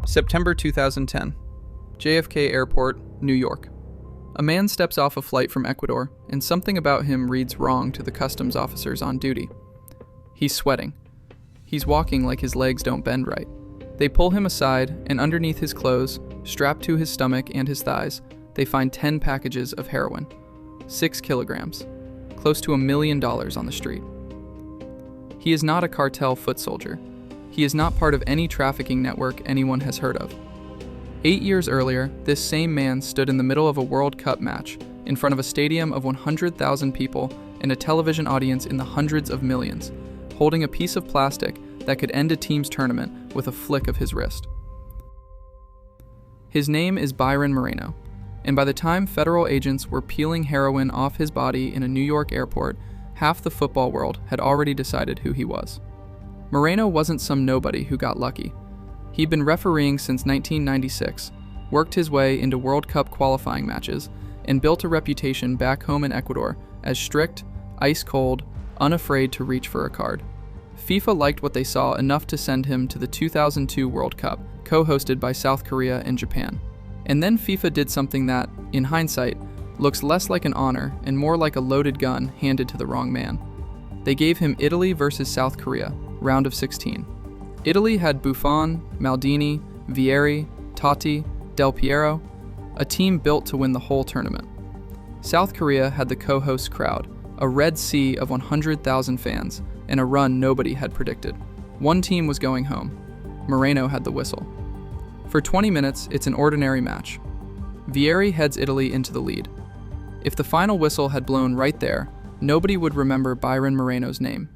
September 2010. JFK Airport, New York. A man steps off a flight from Ecuador, and something about him reads wrong to the customs officers on duty. He's sweating. He's walking like his legs don't bend right. They pull him aside, and underneath his clothes, strapped to his stomach and his thighs, they find 10 packages of heroin. 6 kilograms. Close to $1 million on the street. He is not a cartel foot soldier. He is not part of any trafficking network anyone has heard of. 8 years earlier, this same man stood in the middle of a World Cup match, in front of a stadium of 100,000 people and a television audience in the hundreds of millions, holding a piece of plastic that could end a team's tournament with a flick of his wrist. His name is Byron Moreno, and by the time federal agents were peeling heroin off his body in a New York airport, half the football world had already decided who he was. Moreno wasn't some nobody who got lucky. He'd been refereeing since 1996, worked his way into World Cup qualifying matches, and built a reputation back home in Ecuador as strict, ice-cold, unafraid to reach for a card. FIFA liked what they saw enough to send him to the 2002 World Cup, co-hosted by South Korea and Japan. And then FIFA did something that, in hindsight, looks less like an honor and more like a loaded gun handed to the wrong man. They gave him Italy versus South Korea, round of 16. Italy had Buffon, Maldini, Vieri, Totti, Del Piero, a team built to win the whole tournament. South Korea had the co-host crowd, a red sea of 100,000 fans, and a run nobody had predicted. One team was going home. Moreno had the whistle. For 20 minutes, it's an ordinary match. Vieri heads Italy into the lead. If the final whistle had blown right there, nobody would remember Byron Moreno's name.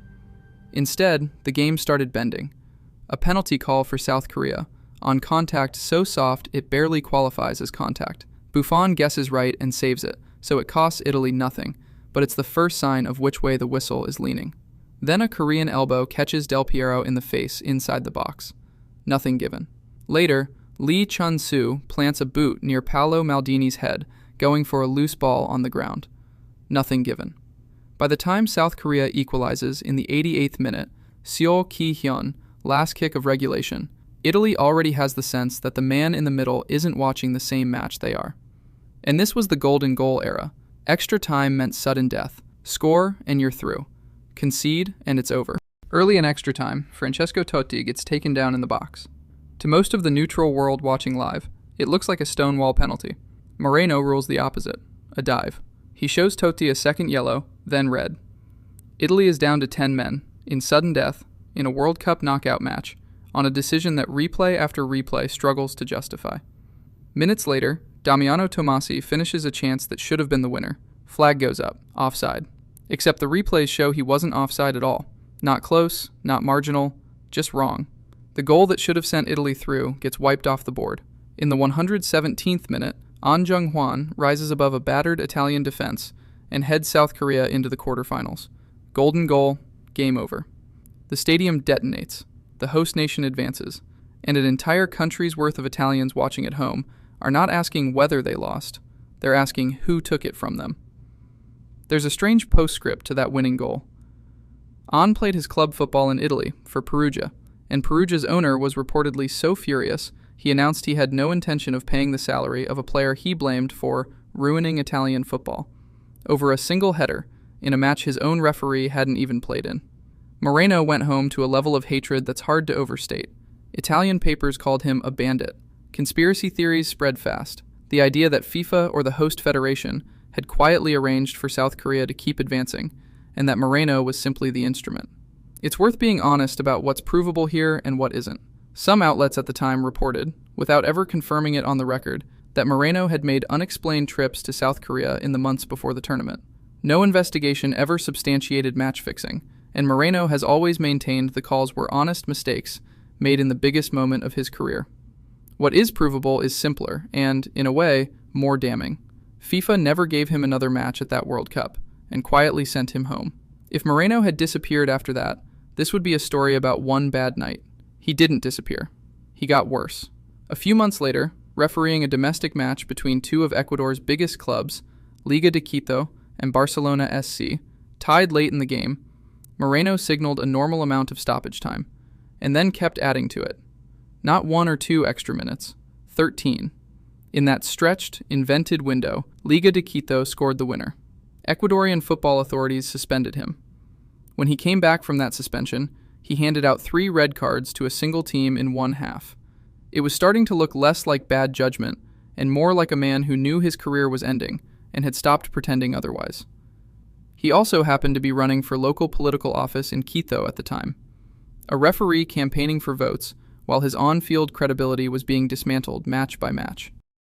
Instead, the game started bending. A penalty call for South Korea, on contact so soft it barely qualifies as contact. Buffon guesses right and saves it, so it costs Italy nothing, but it's the first sign of which way the whistle is leaning. Then a Korean elbow catches Del Piero in the face inside the box. Nothing given. Later, Lee Chun-soo plants a boot near Paolo Maldini's head, going for a loose ball on the ground. Nothing given. By the time South Korea equalizes in the 88th minute, Seo Ki-hyun, last kick of regulation, Italy already has the sense that the man in the middle isn't watching the same match they are. And this was the golden goal era. Extra time meant sudden death. Score and you're through. Concede and it's over. Early in extra time, Francesco Totti gets taken down in the box. To most of the neutral world watching live, it looks like a stonewall penalty. Moreno rules the opposite, a dive. He shows Totti a second yellow, then red. Italy is down to 10 men, in sudden death, in a World Cup knockout match, on a decision that replay after replay struggles to justify. Minutes later, Damiano Tomasi finishes a chance that should have been the winner. Flag goes up, offside. Except the replays show he wasn't offside at all. Not close, not marginal, just wrong. The goal that should have sent Italy through gets wiped off the board. In the 117th minute, An Jung-hwan rises above a battered Italian defense and heads South Korea into the quarterfinals. Golden goal, game over. The stadium detonates, the host nation advances, and an entire country's worth of Italians watching at home are not asking whether they lost, they're asking who took it from them. There's a strange postscript to that winning goal. An played his club football in Italy, for Perugia, and Perugia's owner was reportedly so furious he announced he had no intention of paying the salary of a player he blamed for ruining Italian football, over a single header, in a match his own referee hadn't even played in. Moreno went home to a level of hatred that's hard to overstate. Italian papers called him a bandit. Conspiracy theories spread fast. The idea that FIFA or the host federation had quietly arranged for South Korea to keep advancing, and that Moreno was simply the instrument. It's worth being honest about what's provable here and what isn't. Some outlets at the time reported, without ever confirming it on the record, that Moreno had made unexplained trips to South Korea in the months before the tournament. No investigation ever substantiated match fixing, and Moreno has always maintained the calls were honest mistakes made in the biggest moment of his career. What is provable is simpler and, in a way, more damning. FIFA never gave him another match at that World Cup, and quietly sent him home. If Moreno had disappeared after that, this would be a story about one bad night. He didn't disappear. He got worse. A few months later, refereeing a domestic match between two of Ecuador's biggest clubs, Liga de Quito and Barcelona SC, tied late in the game, Moreno signaled a normal amount of stoppage time, and then kept adding to it. Not 1 or 2 extra minutes, 13. In that stretched, invented window, Liga de Quito scored the winner. Ecuadorian football authorities suspended him. When he came back from that suspension, he handed out 3 red cards to a single team in one half. It was starting to look less like bad judgment and more like a man who knew his career was ending and had stopped pretending otherwise. He also happened to be running for local political office in Quito at the time, a referee campaigning for votes while his on-field credibility was being dismantled match by match.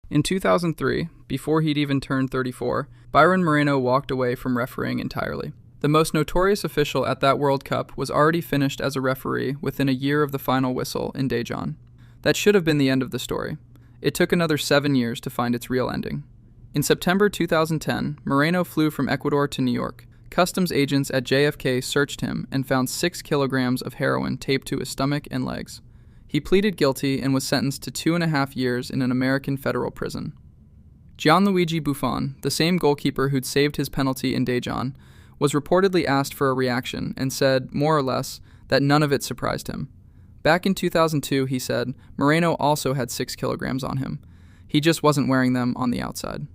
In 2003, before he'd even turned 34, Byron Moreno walked away from refereeing entirely. The most notorious official at that World Cup was already finished as a referee within a year of the final whistle in Daejeon. That should have been the end of the story. It took another 7 years to find its real ending. In September 2010, Moreno flew from Ecuador to New York. Customs agents at JFK searched him and found 6 kilograms of heroin taped to his stomach and legs. He pleaded guilty and was sentenced to 2.5 years in an American federal prison. Gianluigi Buffon, the same goalkeeper who'd saved his penalty in Daejeon, was reportedly asked for a reaction and said, more or less, that none of it surprised him. Back in 2002, he said, Moreno also had 6 kilograms on him. He just wasn't wearing them on the outside.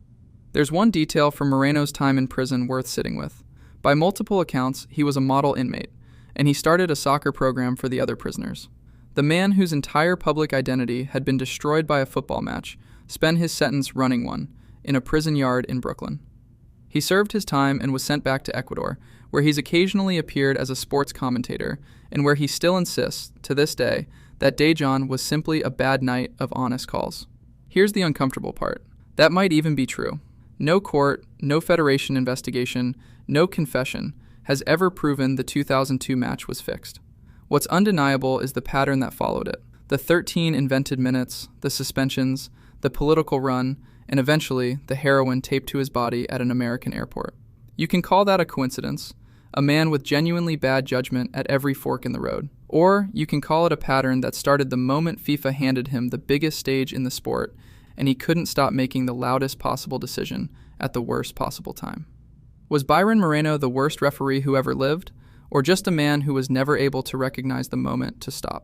There's one detail from Moreno's time in prison worth sitting with. By multiple accounts, he was a model inmate, and he started a soccer program for the other prisoners. The man whose entire public identity had been destroyed by a football match spent his sentence running one, in a prison yard in Brooklyn. He served his time and was sent back to Ecuador, where he's occasionally appeared as a sports commentator, and where he still insists, to this day, that Daejeon was simply a bad night of honest calls. Here's the uncomfortable part. That might even be true. No court, no federation investigation, no confession has ever proven the 2002 match was fixed. What's undeniable is the pattern that followed it. The 13 invented minutes, the suspensions, the political run, and eventually the heroin taped to his body at an American airport. You can call that a coincidence, a man with genuinely bad judgment at every fork in the road. Or you can call it a pattern that started the moment FIFA handed him the biggest stage in the sport and he couldn't stop making the loudest possible decision at the worst possible time. Was Byron Moreno the worst referee who ever lived, or just a man who was never able to recognize the moment to stop?